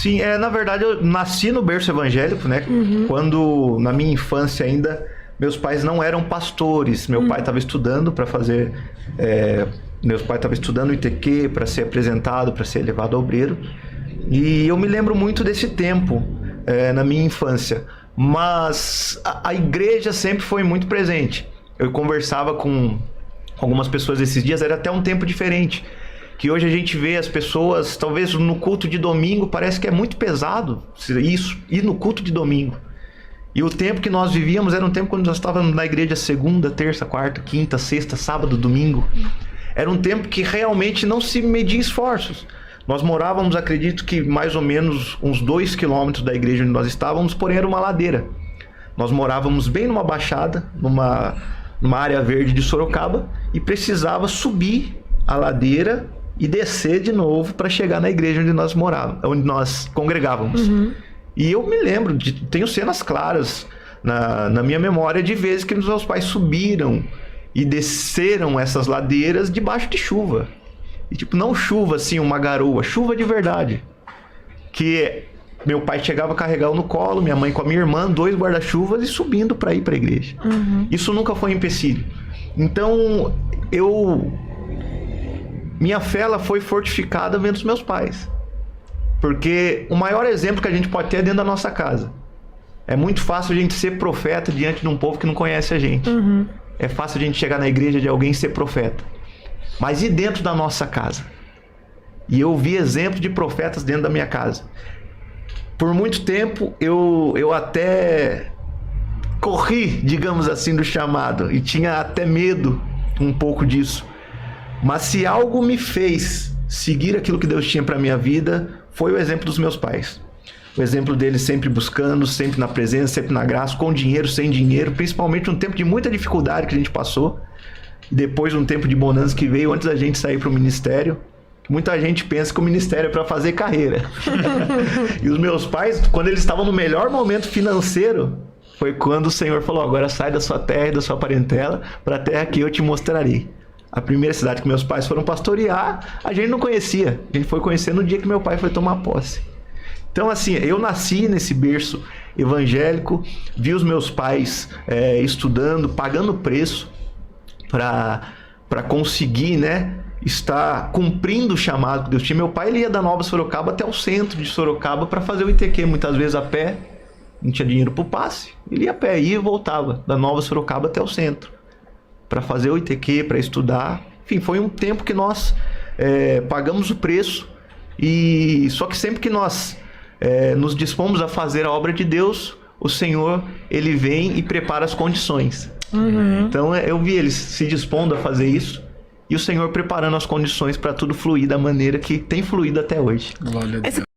Sim, na verdade eu nasci no berço evangélico, né? Quando, na minha infância ainda, meus pais não eram pastores. Meu pai estava estudando para fazer... Meu pai estava estudando ITQ para ser apresentado, para ser elevado a obreiro. E eu me lembro muito desse tempo na minha infância. Mas a igreja sempre foi muito presente. Eu conversava com algumas pessoas esses dias, era até um tempo diferente. Que hoje a gente vê as pessoas, talvez no culto de domingo, parece que é muito pesado isso, ir no culto de domingo. E o tempo que nós vivíamos era um tempo quando nós estávamos na igreja segunda, terça, quarta, quinta, sexta, sábado, domingo. Era um tempo que realmente não se media esforços. Nós morávamos, acredito que mais ou menos uns 2 quilômetros da igreja onde nós estávamos, porém era uma ladeira. Nós morávamos bem numa baixada, numa área verde de Sorocaba, e precisava subir a ladeira e descer de novo para chegar na igreja onde nós morávamos, onde nós congregávamos. E eu me lembro, tenho cenas claras na minha memória de vezes que os meus pais subiram e desceram essas ladeiras debaixo de chuva. E tipo, não chuva assim, uma garoa, chuva de verdade. Que meu pai chegava a carregar no colo, minha mãe com a minha irmã, 2 guarda-chuvas e subindo para ir para a igreja. Isso nunca foi um empecilho. Então, minha fé ela foi fortificada vendo os meus pais. Porque o maior exemplo que a gente pode ter é dentro da nossa casa. É muito fácil a gente ser profeta diante de um povo que não conhece a gente. É fácil a gente chegar na igreja de alguém e ser profeta. Mas e dentro da nossa casa? E eu vi exemplos de profetas dentro da minha casa. Por muito tempo eu até corri, digamos assim, do chamado. E tinha até medo um pouco disso. Mas se algo me fez seguir aquilo que Deus tinha para minha vida, foi o exemplo dos meus pais. O exemplo deles sempre buscando, sempre na presença, sempre na graça, com dinheiro, sem dinheiro, principalmente um tempo de muita dificuldade que a gente passou. Depois um tempo de bonança que veio antes da gente sair para o ministério. Muita gente pensa que o ministério é para fazer carreira. E os meus pais, quando eles estavam no melhor momento financeiro, foi quando o Senhor falou: agora sai da sua terra e da sua parentela para a terra que eu te mostrarei. A primeira cidade que meus pais foram pastorear, a gente não conhecia. A gente foi conhecer no dia que meu pai foi tomar posse. Então, assim, eu nasci nesse berço evangélico, vi os meus pais estudando, pagando preço para conseguir, né, estar cumprindo o chamado que Deus tinha. Meu pai ele ia da Nova Sorocaba até o centro de Sorocaba para fazer o ITQ, muitas vezes a pé, não tinha dinheiro para o passe. Ele ia a pé, ia e voltava da Nova Sorocaba até o centro para fazer o ITQ, para estudar. Enfim, foi um tempo que nós pagamos o preço. E só que sempre que nós nos dispomos a fazer a obra de Deus, o Senhor ele vem e prepara as condições. Então eu vi eles se dispondo a fazer isso e o Senhor preparando as condições para tudo fluir da maneira que tem fluído até hoje. Glória a Deus.